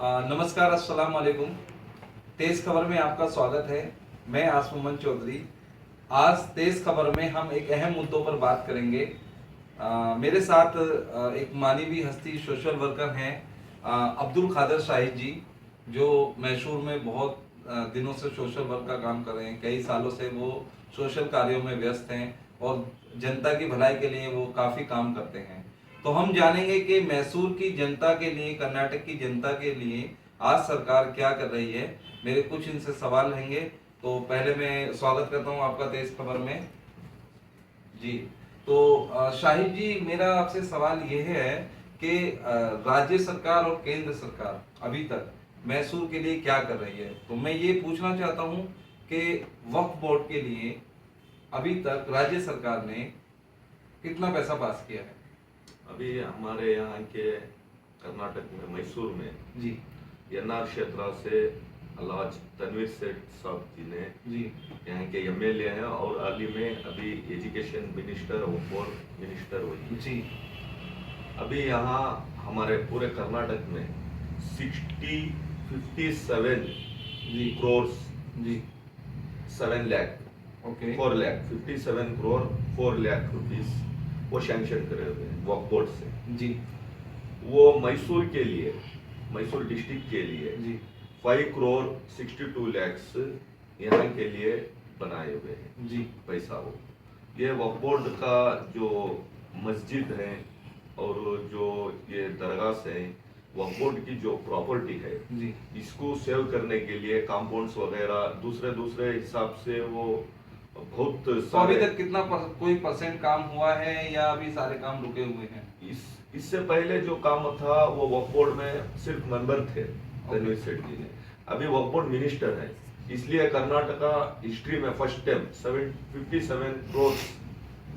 नमस्कार, अस्सलाम वालेकुम। तेज खबर में आपका स्वागत है। मैं आसमान चौधरी। आज तेज खबर में हम एक अहम मुद्दों पर बात करेंगे। मेरे साथ एक मानवीय हस्ती सोशल वर्कर हैं, अब्दुल खादर शाहिद जी, जो मैसूर में बहुत दिनों से सोशल वर्क का काम कर रहे हैं। कई सालों से वो सोशल कार्यों में व्यस्त हैं और जनता की भलाई के लिए वो काफ़ी काम करते हैं। तो हम जानेंगे कि मैसूर की जनता के लिए, कर्नाटक की जनता के लिए आज सरकार क्या कर रही है। मेरे कुछ इनसे सवाल रहेंगे। तो पहले मैं स्वागत करता हूं आपका तेज खबर में जी। तो शाहिद जी, मेरा आपसे सवाल यह है कि राज्य सरकार और केंद्र सरकार अभी तक मैसूर के लिए क्या कर रही है। तो मैं ये पूछना चाहता हूं कि वक्फ बोर्ड के लिए अभी तक राज्य सरकार ने कितना पैसा पास किया है। अभी हमारे यहाँ के कर्नाटक में मैसूर में जी एनआर क्षेत्र से अलाज तनवीर सेठ साहब जी ने जी यहाँ के एमएलए हैं और हाल ही में अभी एजुकेशन मिनिस्टर और मिनिस्टर हुई। जी अभी यहाँ हमारे पूरे कर्नाटक में 57 जी क्रोर्स जी 7 लाख ओके 4 लाख 57 करोड़ 4 लाख रुपीस वो सैंक्शन करे हुए हैं वक्फ बोर्ड से। जी वो मैसूर के लिए, मैसूर डिस्ट्रिक्ट के लिए जी 5 करोड़ 62 लैक्स यहाँ के लिए बनाए हुए हैं जी पैसा। वो ये वक्फ बोर्ड का जो मस्जिद है और जो ये दरगाह है, वक्फ बोर्ड की जो प्रॉपर्टी है, जी इसको सेव करने के लिए कंपाउंड्स वगैरह दूसरे दूसरे हिसाब से वो बहुत तो अभी सारे तक कितना कोई परसेंट काम हुआ है या अभी सारे काम रुके हुए हैं। इससे पहले जो काम था वो वक्फ बोर्ड में सिर्फ मेंबर थे तनवीर सेठ जी ने। अभी वक्फ बोर्ड मिनिस्टर है, इसलिए कर्नाटका हिस्ट्री में फर्स्ट टाइम 57 करोड़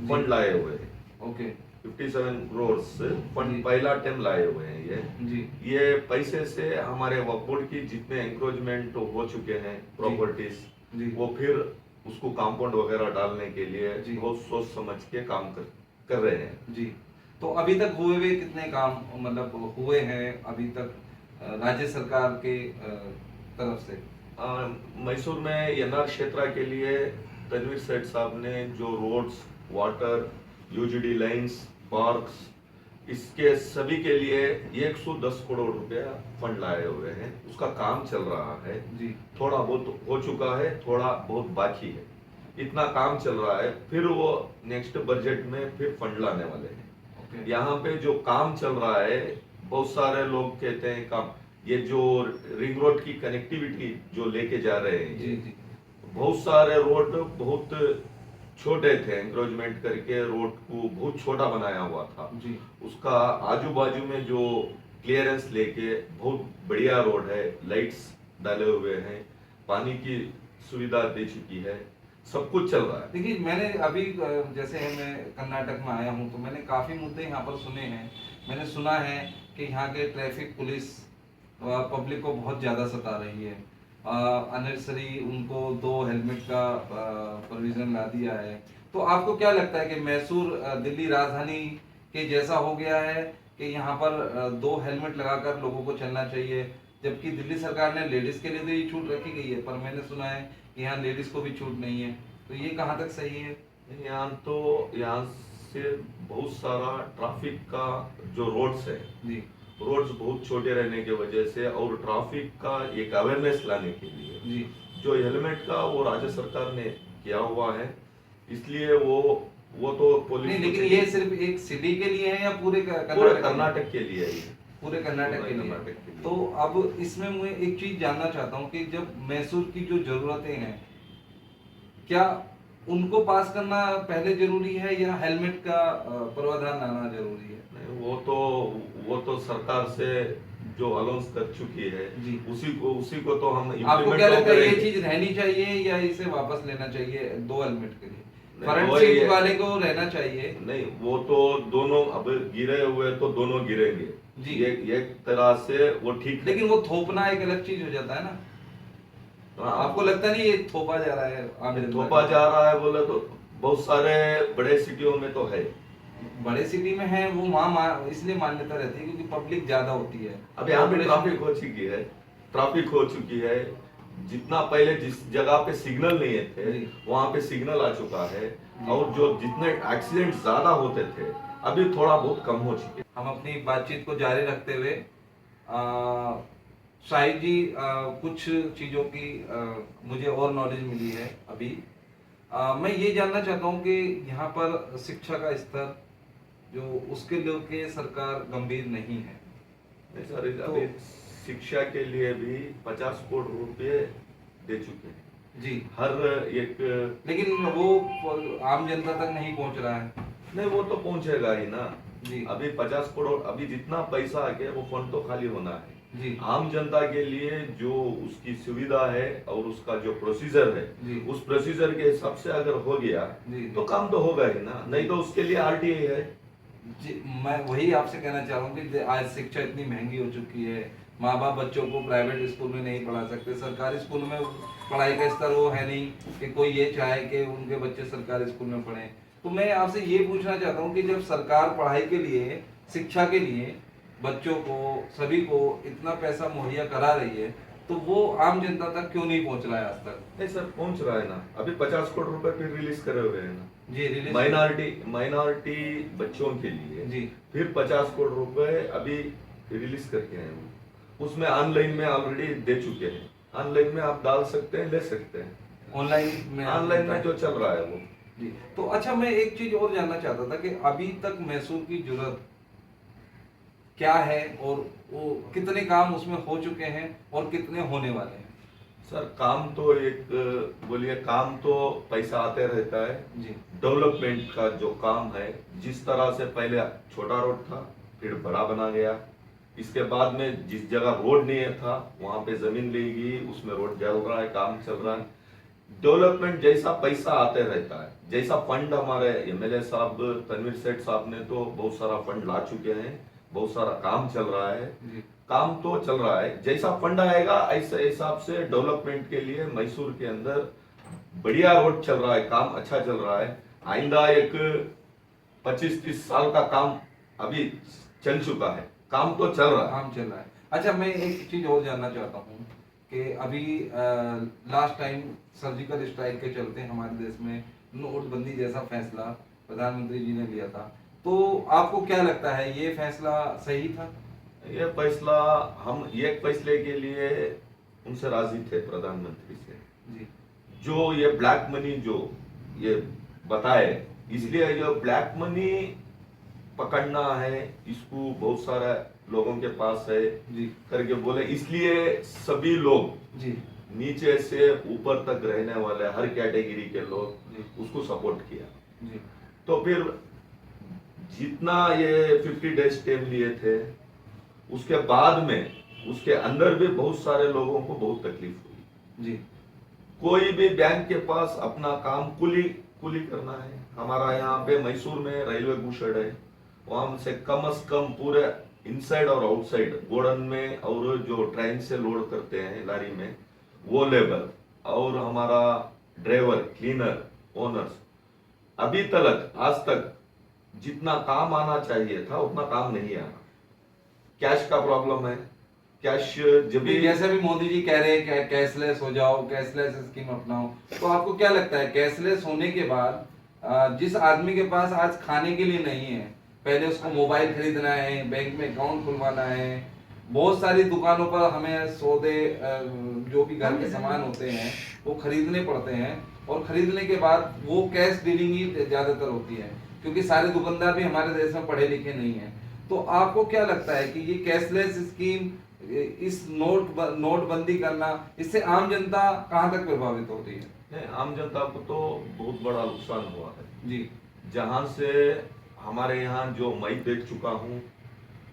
फंड लाए हुए हैं। ओके 57 करोड़ जी। फंड पहला टाइम लाए हुए हैं जी ये पैसे से हमारे वक्फ बोर्ड की जितने एंक्रोचमेंट हो चुके हैं प्रॉपर्टीज, जी वो फिर उसको कंपाउंड वगैरह डालने के लिए जी। बहुत सोच समझ के काम कर रहे हैं। जी। तो अभी तक हुए हुए कितने काम मतलब हुए हैं अभी तक राज्य सरकार के तरफ से। मैसूर में एनआर क्षेत्र के लिए तनवीर सेठ साहब ने जो roads, water, UGD lines, parks, इसके सभी के लिए 110 करोड़ रुपया फंड लाए हुए हैं। उसका काम चल रहा है जी थोड़ा बहुत हो चुका है, थोड़ा बहुत बाकी है, इतना काम चल रहा है। फिर वो नेक्स्ट बजट में फिर फंड लाने वाले हैं। ओके यहाँ पे जो काम चल रहा है, बहुत सारे लोग कहते हैं काम, ये जो रिंग रोड की कनेक्टिविटी जो लेके जा रहे हैं, जी जी बहुत सारे रोड बहुत छोटे थे, एंक्रोचमेंट करके रोड को बहुत छोटा बनाया हुआ था। जी उसका आजू बाजू में जो क्लियरेंस लेके बहुत बढ़िया रोड है, लाइट्स डाले हुए हैं, पानी की सुविधा दे चुकी है, सब कुछ चल रहा है। देखिए, मैंने अभी जैसे मैं कर्नाटक में आया हूँ तो मैंने काफ़ी मुद्दे यहाँ पर सुने हैं। मैंने सुना है कि यहाँ के ट्रैफिक पुलिस पब्लिक को बहुत ज़्यादा सता रही है। अननेसेसरी उनको 2 हेलमेट का प्रोविज़न ला दिया है। तो आपको क्या लगता है कि मैसूर दिल्ली राजधानी के जैसा हो गया है कि यहाँ पर 2 हेलमेट लगाकर लोगों को चलना चाहिए, जबकि दिल्ली सरकार ने लेडीज के लिए तो ये छूट रखी गई है, पर मैंने सुना है कि यहाँ लेडीज को भी छूट नहीं है। तो ये कहाँ तक सही है। यहाँ से बहुत सारा ट्रैफिक का जो रोड्स है, जी रोड्स बहुत छोटे रहने की वजह से और ट्रैफिक का एक अवेयरनेस लाने के लिए जी जो हेलमेट का वो राज्य सरकार ने किया हुआ है, इसलिए वो तो नहीं, पुलिस लेकिन ये सिर्फ एक सिटी के लिए है या पूरे पूरे कर्नाटक के लिए ही है। पूरे कर्नाटक के लिए। कर्नाटक के लिए। तो अब इसमें मैं एक चीज जानना चाहता हूँ कि जब मैसूर की जो जरूरतें हैं, क्या उनको पास करना पहले जरूरी है या हेलमेट का प्रावधान लाना जरूरी है। नहीं, वो तो सरकार से जो अनाउंस कर चुकी है, जी। उसी को तो हम आपको क्या लगता है ये करेंगे। चीज रहनी चाहिए या इसे वापस लेना चाहिए 2 हेलमेट के लिए। नहीं, फ्रंट वो सीट ये- वाले को रहना चाहिए। नहीं, वो तो दोनों अब गिरे हुए तो दोनों गिरेंगे जी। एक तरह से वो ठीक है। लेकिन वो थोपना एक अलग चीज हो जाता है ना। हाँ, आपको लगता नहीं ये थोपा जा रहा है आम जनता थोपा को? जा रहा है बोले तो बहुत सारे बड़े सिटियों में तो है, बड़े सिटी में है वो वहाँ इसलिए मान्यता रहती है क्योंकि पब्लिक ज्यादा होती है। अब यहाँ पे ट्रैफिक हो चुकी है, ट्रैफिक हो चुकी है। जितना पहले जिस जगह पे सिग्नल नहीं थे जी। वहां पे सिग्नल आ चुका है, जी। और जो जितने एक्सीडेंट ज्यादा होते थे अभी थोड़ा बहुत कम हो चुके। हम अपनी बातचीत को जारी रखते हुए शाहिद जी, कुछ चीज़ों की मुझे और नॉलेज मिली है अभी। मैं ये जानना चाहता हूँ कि यहाँ पर शिक्षा का स्तर जो उसके लिए सरकार गंभीर नहीं है। नहीं सर, अभी शिक्षा के लिए भी 50 करोड़ रुपए दे चुके हैं जी। हर एक। लेकिन वो आम जनता तक नहीं पहुंच रहा है। नहीं, वो तो पहुंचेगा ही ना जी। अभी 50 करोड़, अभी जितना पैसा आ गया वो फंड तो खाली होना है। जी। आम जनता के लिए जो उसकी सुविधा है और उसका जो प्रोसीजर है, जी। उस प्रोसीजर के हिसाब से अगर हो गया जी। तो काम तो होगा ही ना, नहीं तो उसके लिए आरटीआई है। जी, मैं वही आपसे कहना चाह रहा हूँ कि आज शिक्षा इतनी महंगी हो चुकी है, माँ बाप बच्चों को प्राइवेट स्कूल में नहीं पढ़ा सकते, सरकारी स्कूल में पढ़ाई का स्तर वो है नहीं कि कोई ये चाहे कि उनके बच्चे सरकारी स्कूल में पढ़ें। तो मैं आपसे ये पूछना चाहता हूँ कि जब सरकार पढ़ाई के लिए, शिक्षा के लिए बच्चों को, सभी को इतना पैसा मुहैया करा रही है, तो वो आम जनता तक क्यों नहीं पहुंच रहा है आज तक? नहीं सर, पहुंच रहा है ना। अभी 50 करोड़ रुपए फिर रिलीज करे हुए हैं ना जी, रिलीज माइनॉरिटी बच्चों के लिए जी। फिर 50 करोड़ रुपए अभी रिलीज करके हैं वो। उसमें ऑनलाइन में ऑलरेडी दे चुके हैं, ऑनलाइन में आप डाल सकते हैं, ले सकते हैं। ऑनलाइन में जो चल रहा है वो। जी। तो अच्छा, मैं एक चीज और जानना चाहता था कि अभी तक मैसूर की जरूरत क्या है और वो कितने काम उसमें हो चुके हैं और कितने होने वाले हैं? सर काम तो एक बोलिए, काम तो पैसा आते रहता है जी। डेवलपमेंट का जो काम है, जिस तरह से पहले छोटा रोड था फिर बड़ा बना गया, इसके बाद में जिस जगह रोड नहीं था वहां पे जमीन ली गई, उसमें रोड चल रहा है, काम चल रहा है। डेवलपमेंट जैसा पैसा आते रहता है, जैसा फंड हमारे एमएलए साहब तनवीर सेठ साहब ने तो बहुत सारा फंड ला चुके हैं, बहुत सारा काम चल रहा है। जी। काम तो चल रहा है, जैसा फंड आएगा ऐसे हिसाब से डेवलपमेंट के लिए मैसूर के अंदर बढ़िया रोड चल रहा है, काम अच्छा चल रहा है। आइंदा एक 25-30 साल का काम अभी चल चुका है, काम तो चल रहा है। काम चल रहा है। अच्छा, मैं एक चीज और जानना चाहता हूँ कि अभी लास्ट टाइम सर्जिकल स्ट्राइक के चलते हमारे देश में नोटबंदी जैसा फैसला प्रधानमंत्री जी ने लिया था, तो आपको क्या लगता है ये फैसला सही था? ये फैसला, हम ये फैसले के लिए उनसे राजी थे, प्रधानमंत्री से। जी। जो ये ब्लैक मनी जो ये बताए, इसलिए जो ब्लैक मनी पकड़ना है, इसको बहुत सारा लोगों के पास है जी। करके बोले, इसलिए सभी लोग जी। नीचे से ऊपर तक रहने वाले हर कैटेगरी के लोग जी। उसको सपोर्ट किया। जी। तो फिर जितना ये 50 डेज टाइम लिए थे, उसके बाद में उसके अंदर भी बहुत सारे लोगों को बहुत तकलीफ हुई। जी। कोई भी बैंक के पास अपना काम कुली करना है। हमारा यहाँ पे मैसूर में रेलवे गुशेड है, वहां से कम पूरे इनसाइड और आउटसाइड गोडन में, और जो ट्रेन से लोड करते हैं लारी में, वो लेबर और हमारा ड्राइवर, क्लीनर, ओनर्स, अभी तक आज तक जितना काम आना चाहिए था उतना काम नहीं आना। कैश का प्रॉब्लम है, कैश जब भी जैसे भी मोदी जी कह रहे हैं कैशलेस हो जाओ, कैशलेस स्कीम अपनाओ, तो आपको क्या लगता है कैशलेस होने के बाद जिस आदमी के पास आज खाने के लिए नहीं है, पहले उसको मोबाइल खरीदना है, बैंक में अकाउंट खुलवाना है, बहुत सारी दुकानों पर हमें सौदे जो भी घर के सामान होते हैं वो खरीदने पड़ते हैं, और खरीदने के बाद वो कैश डीलिंग ही ज्यादातर होती है क्योंकि सारे दुकानदार भी हमारे देश में पढ़े लिखे नहीं हैं। तो आपको क्या लगता है कि ये कैशलेस स्कीम, इस नोटबंदी करना, इससे आम जनता कहां तक प्रभावित होती है? नहीं, आम जनता को तो बहुत बड़ा नुकसान हुआ है जी। जहां से हमारे यहाँ जो मैं देख चुका हूँ,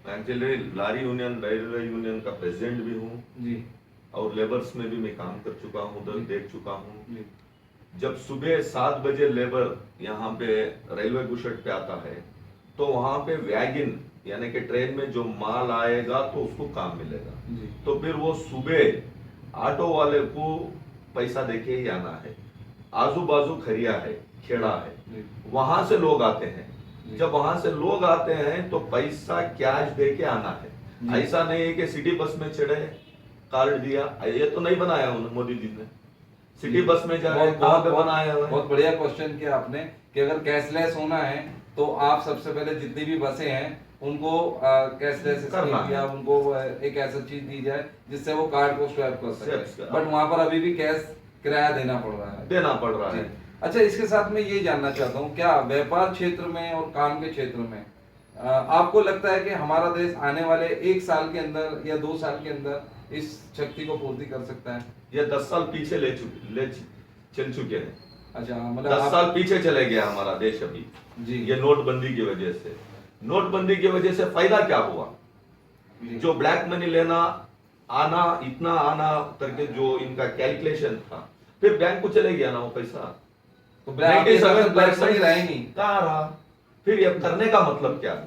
एक्चुअली लारी यूनियन, रेलवे यूनियन का प्रेसिडेंट भी हूँ जी। और लेबर्स में भी मैं काम कर चुका हूँ, उधर जी। देख चुका हूँ। जी। जब सुबह 7 बजे लेबर यहाँ पे रेलवे गुशेड पे आता है, तो वहां पे वैगन यानी कि ट्रेन में जो माल आएगा तो उसको काम मिलेगा। जी। तो फिर वो सुबह ऑटो वाले को पैसा देके ही आना है। आजू बाजू खरिया है, खेड़ा है, जी। वहां से लोग आते हैं। जब वहां से लोग आते हैं तो पैसा कैश दे के आना जी। है। ऐसा नहीं है कि सिटी बस में चढ़े, कार्ड दिया, ये तो नहीं बनाया मोदी जी ने। सिटी बस में जा रहे हैं, कहाँ पे बनाया हुआ है? बहुत बढ़िया क्वेश्चन किया आपने कि अगर कैशलेस होना है तो आप सबसे पहले जितनी भी बसें हैं उनको कैशलेस करना है। या उनको एक ऐसा चीज दी जाए जिससे वो कार्ड को स्वैप कर Swipe सके, कर। बट वहां पर अभी भी कैश किराया देना पड़ रहा है। देना पड़ रहा जी। है। अच्छा, इसके साथ मैं ये जानना चाहता हूँ, क्या व्यापार क्षेत्र में और काम के क्षेत्र में आपको लगता है कि हमारा देश आने वाले 1 साल के अंदर या 2 साल के अंदर इस शक्ति को पूर्ति कर सकता है? ये 10 साल पीछे चल चुके हैं। अच्छा, मतलब 10 साल पीछे चले गया हमारा देश अभी। जी। ये नोटबंदी की वजह से। नोटबंदी की वजह से फायदा क्या हुआ? जी। जो ब्लैक मनी लेना आना, इतना आना करके जो इनका कैलकुलेशन था, फिर बैंक को चले गया ना वो पैसा। तो ब्लैक मनी रहा ही नहीं। कहाँ रहा? फिर ये करने का मतलब क्या?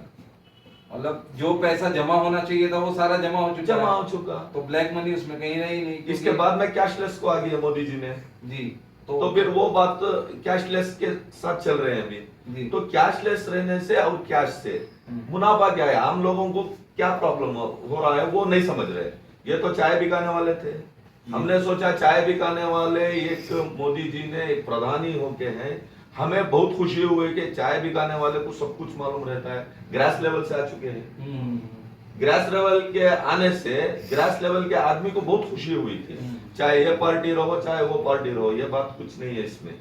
मतलब जो पैसा जमा होना चाहिए था वो सारा जमा हो चुका जमा है। हो चुका। तो ब्लैक मनी उसमें कहीं रही नहीं, क्योंकि- इसके बाद में कैशलेस को आ गया मोदी जी ने। जी। तो फिर वो बात कैशलेस के साथ चल रहे हैं जी। अभी। तो कैशलेस रहने से और कैश से मुनाफा क्या है? आम लोगों को क्या प्रॉब्लम हो रहा है वो नहीं समझ रहे। ये तो चाय बिकाने वाले थे, हमने सोचा चाय बिकाने वाले एक मोदी जी ने एक प्रधानी होके हैं, हमें बहुत खुशी हुई कि चाय बिकाने वाले को सब कुछ मालूम रहता है। ग्रास लेवल से आ चुके हैं। ग्रास लेवल के आने से ग्रास लेवल के आदमी को बहुत खुशी हुई थी। चाहे ये पार्टी रहो चाहे वो पार्टी रहो, ये बात कुछ नहीं है इसमें।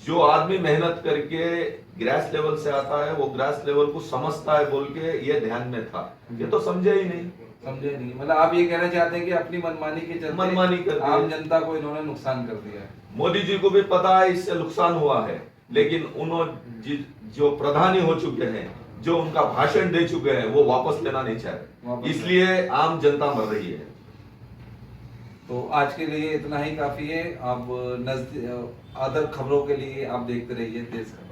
जो आदमी मेहनत करके ग्रास लेवल से आता है वो ग्रास लेवल को समझता है बोल के ये ध्यान में था। ये तो समझे ही नहीं। समझे नहीं, मतलब आप ये कहना चाहते हैं कि अपनी मनमानी के चलते मनमानी करके आम जनता को इन्होंने नुकसान कर दिया है। मोदी जी को भी पता है इससे नुकसान हुआ है, लेकिन उन्होंने जो प्रधानी हो चुके हैं, जो उनका भाषण दे चुके हैं, वो वापस लेना नहीं चाहते, इसलिए आम जनता मर रही है। तो आज के लिए इतना ही काफी है। आप अदर खबरों के लिए आप देखते रहिए देश खबर।